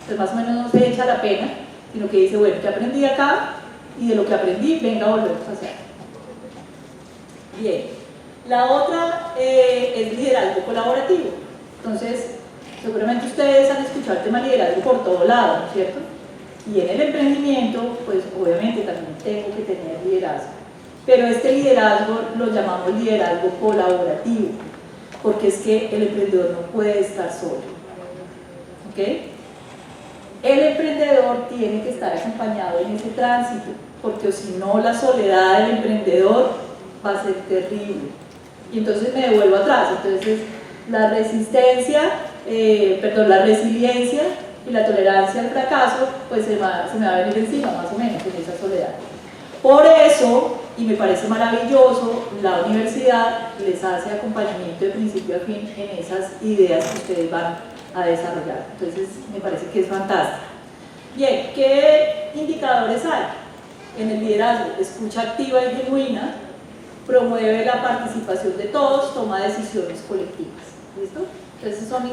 Entonces más o menos no se echa la pena, sino que dice, bueno, ¿qué aprendí acá? Y de lo que aprendí, venga, volvemos a hacer. Bien, la otra es liderazgo colaborativo. Entonces, seguramente ustedes han escuchado el tema liderazgo por todo lado, ¿no es cierto? Y en el emprendimiento, pues obviamente también tengo que tener liderazgo. Pero este liderazgo lo llamamos liderazgo colaborativo, porque es que el emprendedor no puede estar solo. ¿Ok? El emprendedor tiene que estar acompañado en ese tránsito, porque si no, la soledad del emprendedor va a ser terrible. Y entonces me devuelvo atrás. Entonces, la resiliencia y la tolerancia al fracaso, pues se me va a venir encima, más o menos, en esa soledad. Por eso, y me parece maravilloso, la universidad les hace acompañamiento de principio a fin en esas ideas que ustedes van a desarrollar. Entonces, me parece que es fantástico. Bien, ¿qué indicadores hay? En el liderazgo, escucha activa y genuina, promueve la participación de todos, toma decisiones colectivas. ¿Listo? Entonces son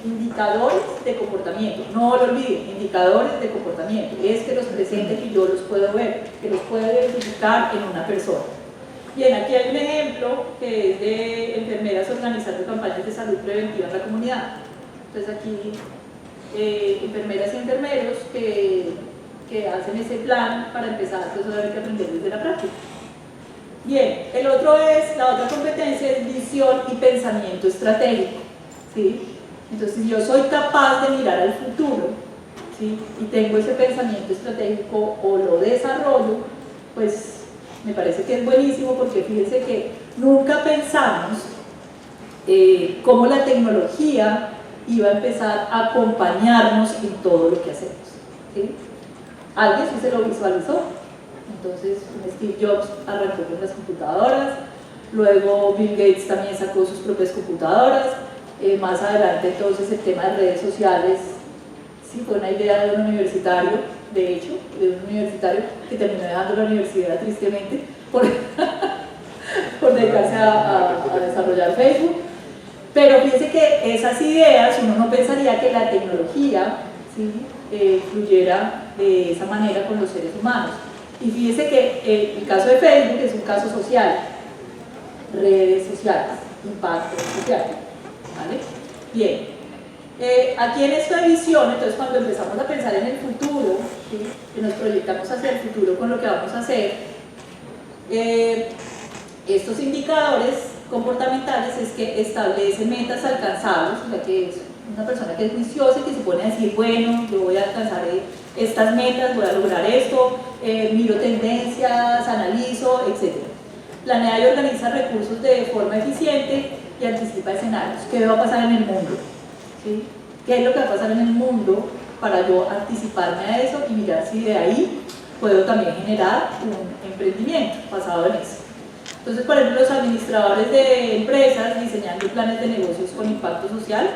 indicadores de comportamiento, no lo olviden, indicadores de comportamiento, es que los presente, que yo los puedo ver, que los puedo identificar en una persona. Bien, aquí hay un ejemplo que es de enfermeras organizando campañas de salud preventiva en la comunidad. Entonces aquí enfermeras y enfermeros que hacen ese plan para empezar pues, a ver que aprender desde la práctica. Bien, la otra competencia es visión y pensamiento estratégico. ¿Sí? Entonces, si yo soy capaz de mirar al futuro, ¿sí? Y tengo ese pensamiento estratégico o lo desarrollo, pues me parece que es buenísimo, porque fíjense que nunca pensamos cómo la tecnología iba a empezar a acompañarnos en todo lo que hacemos, ¿sí? Alguien sí se lo visualizó. Entonces Steve Jobs arrancó con las computadoras, luego Bill Gates también sacó sus propias computadoras, más adelante entonces el tema de redes sociales, sí, fue una idea de un universitario, de hecho, de un universitario que terminó dejando la universidad tristemente por, por dedicarse a desarrollar Facebook. Pero fíjense que esas ideas, uno no pensaría que la tecnología, ¿sí?, fluyera de esa manera con los seres humanos. Y fíjense que el caso de Facebook es un caso social, redes sociales, impacto social, ¿vale? Bien, aquí en esta visión, entonces cuando empezamos a pensar en el futuro, ¿sí?, que nos proyectamos hacia el futuro con lo que vamos a hacer, estos indicadores comportamentales es que establece metas alcanzables, o sea que es una persona que es juiciosa y que se pone a decir, bueno, yo voy a alcanzar estas metas, voy a lograr esto, miro tendencias, analizo, etc. Planea y organiza recursos de forma eficiente y anticipa escenarios. ¿Qué va a pasar en el mundo? ¿Sí? ¿Qué es lo que va a pasar en el mundo para yo anticiparme a eso y mirar si de ahí puedo también generar un emprendimiento basado en eso? Entonces, por ejemplo, los administradores de empresas diseñando planes de negocios con impacto social,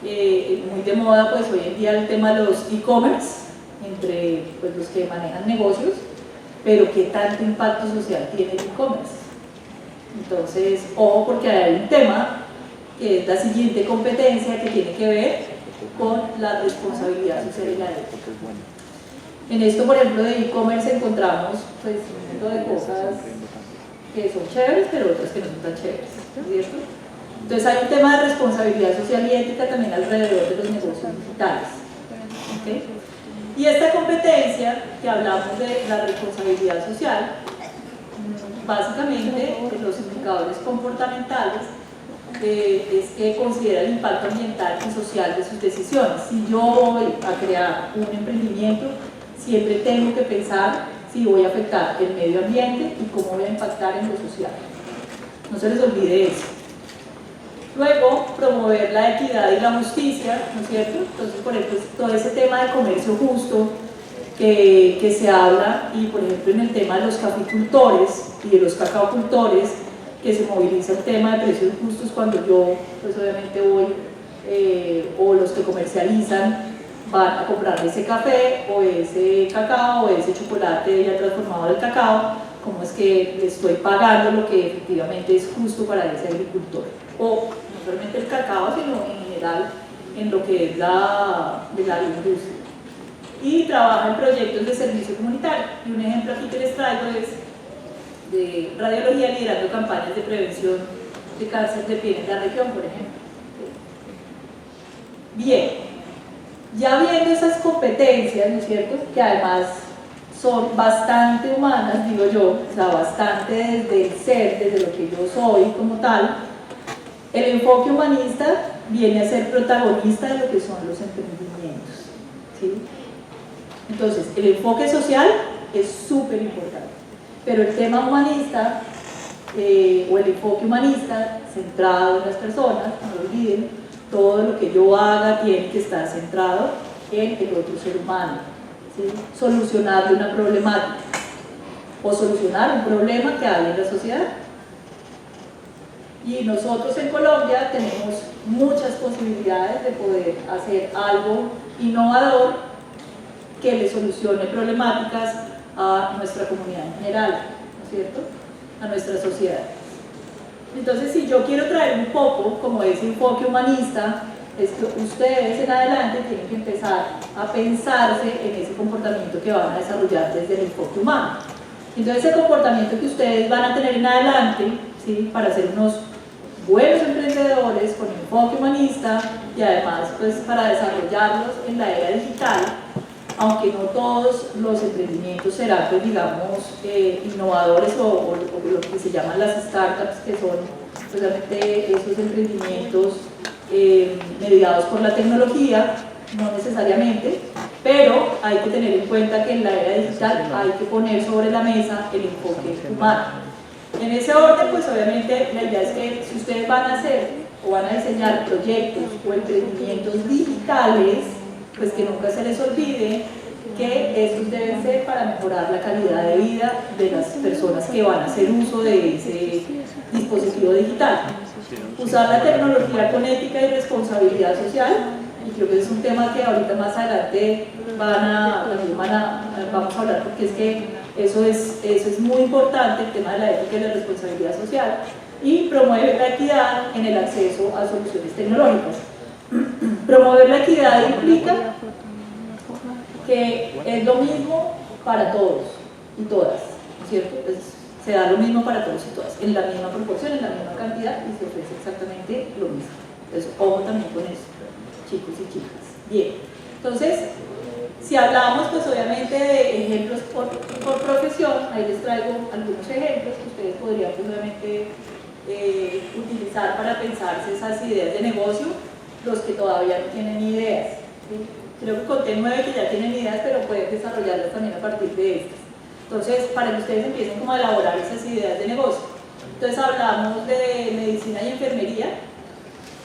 muy de moda pues hoy en día el tema de los e-commerce, entre pues, los que manejan negocios, pero ¿qué tanto impacto social tiene el e-commerce? Entonces, ojo, porque hay un tema que es la siguiente competencia que tiene que ver con la responsabilidad social y la ética. En esto, por ejemplo, de e-commerce encontramos pues un montón de cosas que son chéveres, pero otras que no son tan chéveres, ¿cierto? Entonces hay un tema de responsabilidad social y ética también alrededor de los negocios digitales, ¿okay? Y esta competencia que hablamos de la responsabilidad social, básicamente los indicadores comportamentales es que considera el impacto ambiental y social de sus decisiones. Si yo voy a crear un emprendimiento, siempre tengo que pensar si voy a afectar el medio ambiente y cómo voy a impactar en lo social. No se les olvide eso. Luego, promover la equidad y la justicia, ¿no es cierto? Entonces, por ejemplo, todo ese tema de comercio justo que se habla, y por ejemplo en el tema de los caficultores y de los cacaocultores, que se moviliza el tema de precios justos cuando yo, pues obviamente voy, o los que comercializan, van a comprar ese café o ese cacao o ese chocolate ya transformado del cacao, cómo es que le estoy pagando lo que efectivamente es justo para ese agricultor. O no solamente el cacao, sino en general en lo que es la agroindustria. Y trabaja en proyectos de servicio comunitario. Y un ejemplo aquí que les traigo es de radiología liderando campañas de prevención de cáncer de piel en la región, por ejemplo. Bien. Ya viendo esas competencias, ¿no es cierto?, que además son bastante humanas, digo yo, o sea, bastante desde el ser, desde lo que yo soy como tal, el enfoque humanista viene a ser protagonista de lo que son los emprendimientos, ¿sí? Entonces, el enfoque social es súper importante, pero el tema humanista, o el enfoque humanista centrado en las personas, no lo olviden, todo lo que yo haga tiene que estar centrado en el otro ser humano, ¿sí? Solucionarle una problemática o solucionar un problema que hay en la sociedad. Y nosotros en Colombia tenemos muchas posibilidades de poder hacer algo innovador que le solucione problemáticas a nuestra comunidad en general, ¿no es cierto?, a nuestra sociedad. Entonces, si yo quiero traer un poco como ese enfoque humanista, es que ustedes en adelante tienen que empezar a pensarse en ese comportamiento que van a desarrollar desde el enfoque humano. Entonces, ese comportamiento que ustedes van a tener en adelante, ¿sí?, para ser unos buenos emprendedores con enfoque humanista y además pues para desarrollarlos en la era digital, aunque no todos los emprendimientos serán, pues, digamos, innovadores o lo que se llaman las startups, que son precisamente esos emprendimientos mediados por la tecnología, no necesariamente, pero hay que tener en cuenta que en la era digital hay que poner sobre la mesa el enfoque humano. En ese orden, pues obviamente la idea es que si ustedes van a hacer o van a diseñar proyectos o emprendimientos digitales, pues que nunca se les olvide que estos deben ser para mejorar la calidad de vida de las personas que van a hacer uso de ese dispositivo digital. Usar la tecnología con ética y responsabilidad social, y creo que es un tema que ahorita más adelante vamos a hablar, porque es que eso es muy importante, el tema de la ética y la responsabilidad social, y promueve la equidad en el acceso a soluciones tecnológicas. Promover la equidad implica que es lo mismo para todos y todas, ¿cierto? Pues se da lo mismo para todos y todas, en la misma proporción, en la misma cantidad, y se ofrece exactamente lo mismo. Entonces, ojo también con eso, chicos y chicas. Bien, entonces, si hablamos, pues obviamente de ejemplos por profesión, ahí les traigo algunos ejemplos que ustedes podrían, pues, obviamente, utilizar para pensarse esas ideas de negocio, los que todavía no tienen ideas, ¿sí? Creo que conté 9 que ya tienen ideas, pero pueden desarrollarlas también a partir de estas. Entonces, para que ustedes empiecen como a elaborar esas ideas de negocio. Entonces, hablamos de medicina y enfermería.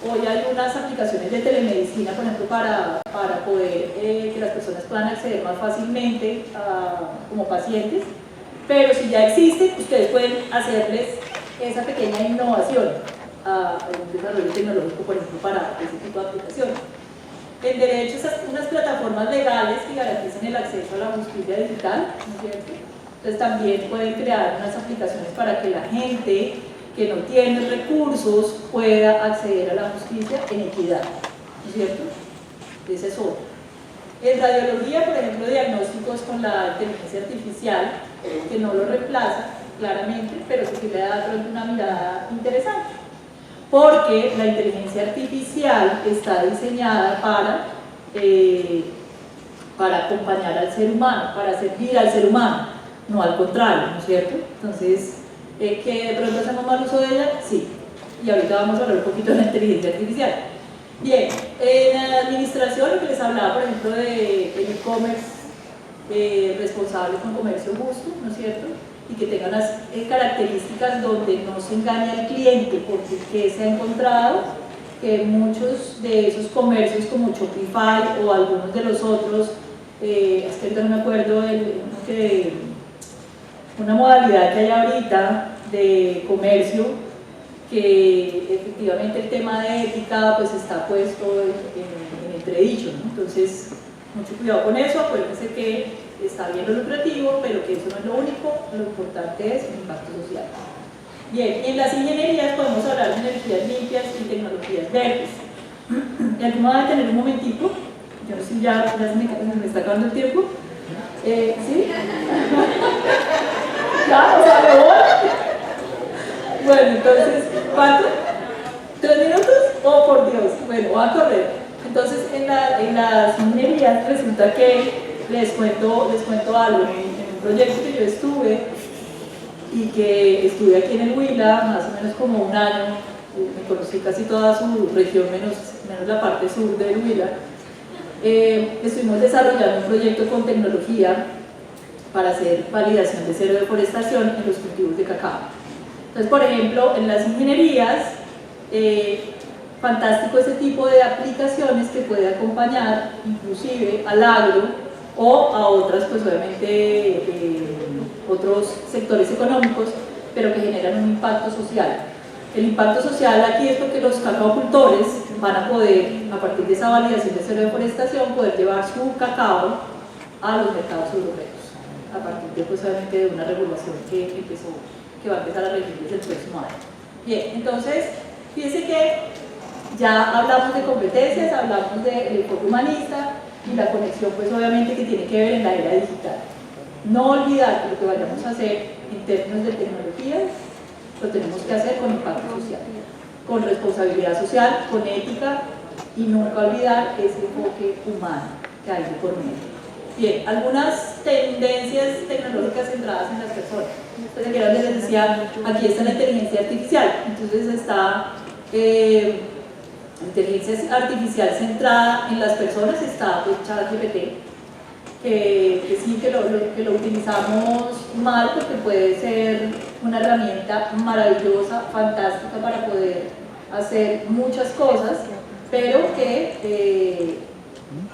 Hoy hay unas aplicaciones de telemedicina, por ejemplo, para poder que las personas puedan acceder más fácilmente como pacientes. Pero si ya existen, ustedes pueden hacerles esa pequeña innovación a un desarrollo tecnológico, por ejemplo, para ese tipo de aplicaciones. En derecho, unas plataformas legales que garanticen el acceso a la justicia digital, ¿no es cierto? Entonces también pueden crear unas aplicaciones para que la gente que no tiene recursos pueda acceder a la justicia en equidad, ¿no es cierto? Ese es otro. En radiología, por ejemplo, diagnósticos con la inteligencia artificial, que no lo reemplaza claramente, pero que sí le da pronto una mirada interesante, porque la inteligencia artificial está diseñada para acompañar al ser humano, para servir al ser humano, no al contrario, ¿no es cierto? Entonces, ¿que de pronto hacemos mal uso de ella? Sí, y ahorita vamos a hablar un poquito de la inteligencia artificial. Bien, en la administración, lo que les hablaba, por ejemplo, de e-commerce responsable con comercio justo, ¿no es cierto? Y que tengan las características donde no se engaña al cliente, porque ¿qué se ha encontrado? Que muchos de esos comercios como Shopify o algunos de los otros, es que ahorita no me acuerdo una modalidad que hay ahorita de comercio, que efectivamente el tema de ética pues está puesto en entredicho, ¿no? Entonces, mucho cuidado con eso, acuérdense que está bien lo lucrativo, pero que eso no es lo único, lo importante es el impacto social. Bien, en las ingenierías podemos hablar de energías limpias y tecnologías verdes. ¿Y aquí me voy a detener un momentito? Yo no sé si ya se me está acabando el tiempo. ¿Sí? ¿Ya? O sea, ¿me voy? Bueno, entonces, ¿cuánto? ¿3 minutos? Oh, por Dios. Bueno, voy a correr. Entonces, en las ingenierías resulta que les cuento algo. En un proyecto que yo estuve y que estuve aquí en el Huila, más o menos como un año, me conocí casi toda su región, menos la parte sur del Huila. Estuvimos desarrollando un proyecto con tecnología para hacer validación de cero deforestación en los cultivos de cacao. Entonces, por ejemplo, en las ingenierías, fantástico ese tipo de aplicaciones que puede acompañar inclusive al agro o a otras, pues obviamente, otros sectores económicos, pero que generan un impacto social. El impacto social aquí es porque los cacaocultores van a poder, a partir de esa validación de cero deforestación, poder llevar su cacao a los mercados europeos, a partir de, pues, obviamente, de una regulación que va a empezar a regir desde el próximo año. Bien, entonces, fíjense que ya hablamos de competencias, hablamos del enfoque humanista y la conexión, pues obviamente, que tiene que ver en la era digital. No olvidar que lo que vayamos a hacer en términos de tecnología lo tenemos que hacer con impacto social, con responsabilidad social, con ética, y nunca olvidar ese enfoque humano que hay de por medio. Bien, algunas tendencias tecnológicas centradas en las personas. Entonces, aquí era donde les decía, aquí está la inteligencia artificial. Entonces está Inteligencia artificial centrada en las personas está pues, ChatGPT, que sí que lo utilizamos mal porque puede ser una herramienta maravillosa, fantástica para poder hacer muchas cosas, pero que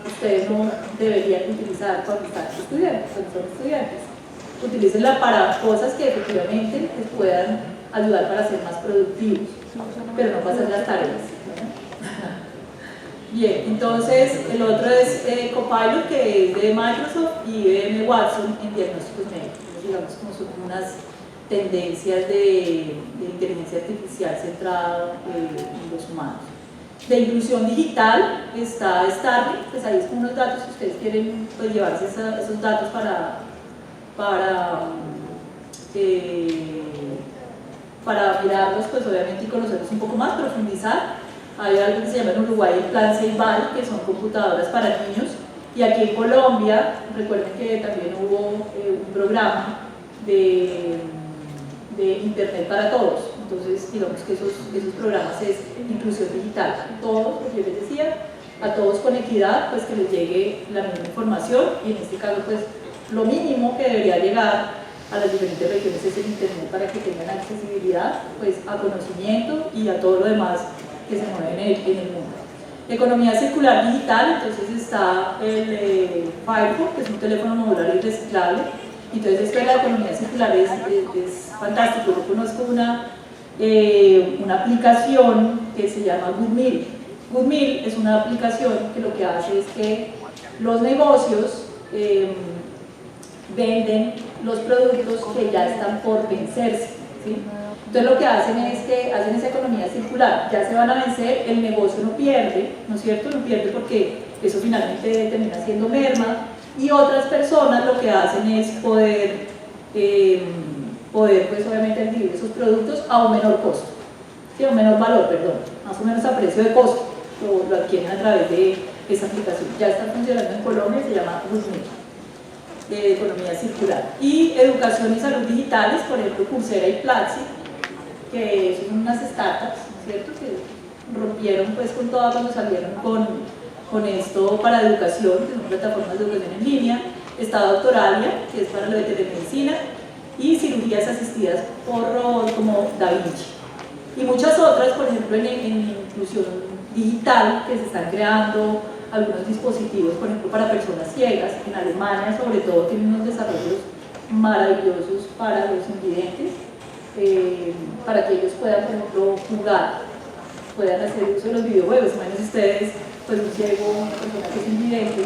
ustedes no deberían utilizar cuando están estudiantes, cuando son estudiantes. Utilícenla para cosas que efectivamente les puedan ayudar para ser más productivos, pero no para hacer las tareas. Bien, entonces el otro es Copilot, que es de Microsoft, y IBM Watson en diagnósticos médicos. Digamos como son unas tendencias de inteligencia artificial centrada en los humanos. De inclusión digital está Starling, pues ahí es con unos datos, si ustedes quieren pues, llevarse esos datos para mirarlos, pues obviamente y conocerlos un poco más, profundizar. Hay algo que se llama en Uruguay el Plan Ceibal, que son computadoras para niños, y aquí en Colombia, recuerden que también hubo un programa de Internet para todos. Entonces, digamos que esos programas es inclusión digital. Todos, como yo les decía, a todos con equidad, pues que les llegue la misma información, y en este caso, pues lo mínimo que debería llegar a las diferentes regiones es el Internet para que tengan accesibilidad pues, a conocimiento y a todo lo demás que se mueve en el mundo. Economía circular digital, entonces está el Firefox, que es un teléfono modular y reciclable. Entonces esto de la economía circular es fantástico. Yo conozco una aplicación que se llama GoodMeal. GoodMeal es una aplicación que lo que hace es que los negocios venden los productos que ya están por vencerse, ¿sí? Entonces lo que hacen es que hacen esa economía circular, ya se van a vencer, el negocio no pierde, ¿no es cierto? No pierde porque eso finalmente termina siendo merma, y otras personas lo que hacen es poder pues obviamente adquirir esos productos a un menor costo, ¿sí? A un menor valor, perdón, más o menos a precio de costo, lo adquieren a través de esa aplicación. Ya está funcionando en Colombia, se llama GoodMeal, de economía circular. Y educación y salud digitales, por ejemplo Coursera y Platzi, que son unas startups, ¿cierto? Que rompieron pues con todo cuando salieron con esto para educación, que son plataformas de educación en línea. Está Doctoralia, que es para lo de telemedicina, y cirugías asistidas por robots como Da Vinci. Y muchas otras, por ejemplo en inclusión digital, que se están creando algunos dispositivos, por ejemplo para personas ciegas. En Alemania sobre todo tienen unos desarrollos maravillosos para los invidentes, para que ellos puedan, por ejemplo, jugar, puedan hacer uso de los videojuegos. Imagínense ustedes, pues un ciego, una persona que es invidente,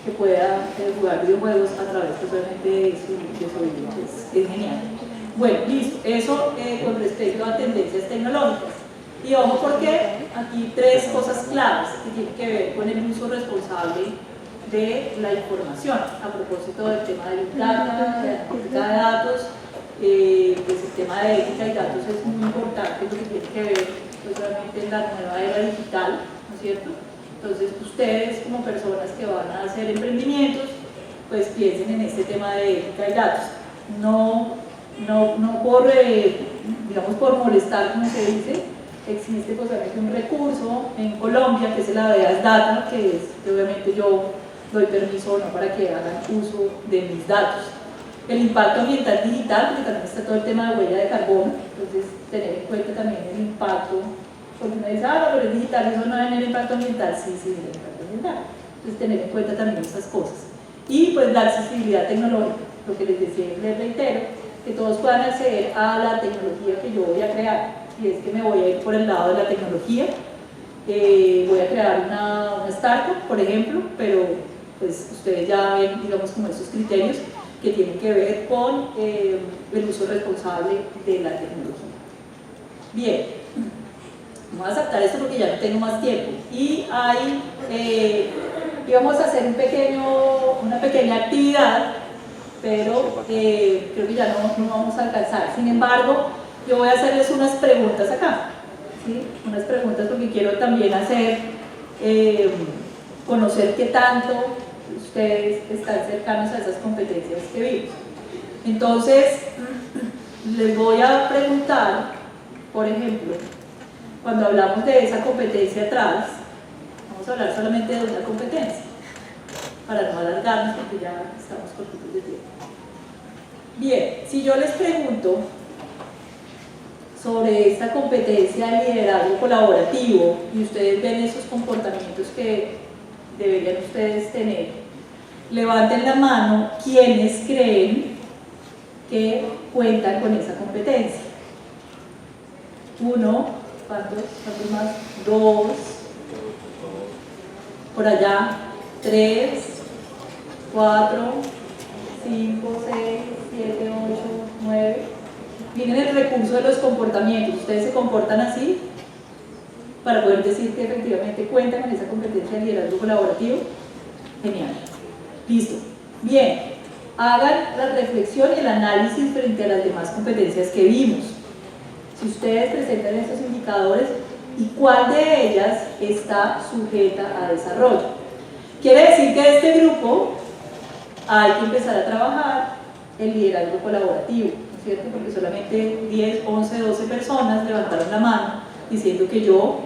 que pueda jugar videojuegos a través solamente de su oído. Es genial. Bueno, listo, eso con respecto a tendencias tecnológicas. Y ojo porque aquí tres cosas claves que tienen que ver con el uso responsable de la información, a propósito del tema de Big Data, de analítica de datos. Pues el tema de ética y datos es muy importante porque tiene que ver pues, obviamente en la nueva era digital, ¿no es cierto? Entonces ustedes como personas que van a hacer emprendimientos, pues piensen en este tema de ética y datos. No por, digamos, por molestar, como se dice, existe pues, un recurso en Colombia que es el Habeas Data, que obviamente yo doy permiso o no para que hagan uso de mis datos. El impacto ambiental digital, porque también está todo el tema de huella de carbono, entonces tener en cuenta también el impacto, porque uno dice, pero es digital, eso no va a tener impacto ambiental, sí, tiene impacto ambiental, entonces tener en cuenta también esas cosas. Y pues la accesibilidad tecnológica, lo que les decía y les reitero, que todos puedan acceder a la tecnología que yo voy a crear, y es que me voy a ir por el lado de la tecnología, voy a crear una startup, por ejemplo, pero pues ustedes ya ven, digamos, como esos criterios que tienen que ver con el uso responsable de la tecnología. Bien, vamos a saltar esto porque ya no tengo más tiempo. Y íbamos a hacer una pequeña actividad, pero creo que ya no vamos a alcanzar. Sin embargo, yo voy a hacerles unas preguntas acá, ¿sí? Unas preguntas porque quiero también hacer, conocer qué tanto ustedes están cercanos a esas competencias que vimos. Entonces, les voy a preguntar, por ejemplo, cuando hablamos de esa competencia atrás, vamos a hablar solamente de una competencia, para no alargarnos porque ya estamos cortitos de tiempo. Bien, si yo les pregunto sobre esta competencia de liderazgo colaborativo y ustedes ven esos comportamientos que deberían ustedes tener, levanten la mano quienes creen que cuentan con esa competencia. 1, ¿cuántos más? 2, por allá, 3, 4, 5, 6, 7, 8, 9. Miren el recurso de los comportamientos. ¿Ustedes se comportan así para poder decir que efectivamente cuentan con esa competencia de liderazgo colaborativo? Genial. Listo. Bien, hagan la reflexión y el análisis frente a las demás competencias que vimos. Si ustedes presentan estos indicadores, ¿y cuál de ellas está sujeta a desarrollo? Quiere decir que en este grupo hay que empezar a trabajar el liderazgo colaborativo, ¿no es cierto? Porque solamente 10, 11, 12 personas levantaron la mano diciendo que yo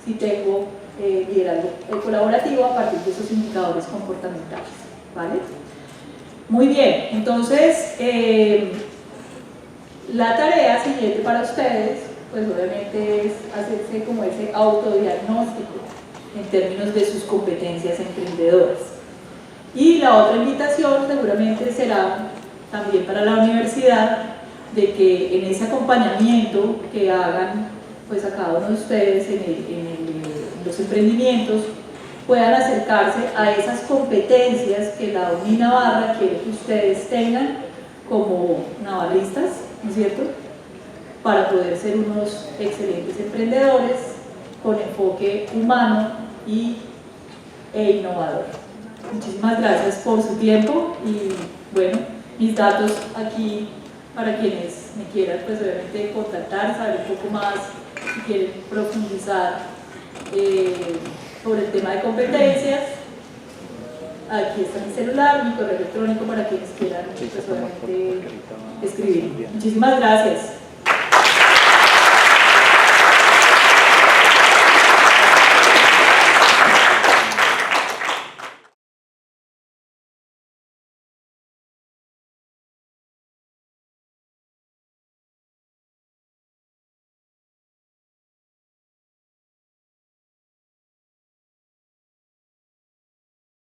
sí tengo liderazgo colaborativo a partir de esos indicadores comportamentales, ¿vale? Muy bien, entonces la tarea siguiente para ustedes, pues obviamente es hacerse como ese autodiagnóstico en términos de sus competencias emprendedoras. Y la otra invitación seguramente será también para la universidad, de que en ese acompañamiento que hagan pues a cada uno de ustedes en los emprendimientos, puedan acercarse a esas competencias que la UNI Navarra quiere que ustedes tengan como navarristas, ¿no es cierto?, para poder ser unos excelentes emprendedores con enfoque humano e innovador. Muchísimas gracias por su tiempo y bueno, mis datos aquí para quienes me quieran pues obviamente contactar, saber un poco más, si quieren profundizar sobre el tema de competencias. Aquí está mi celular, mi correo electrónico para quienes quieran pues obviamente escribir. Muchísimas gracias.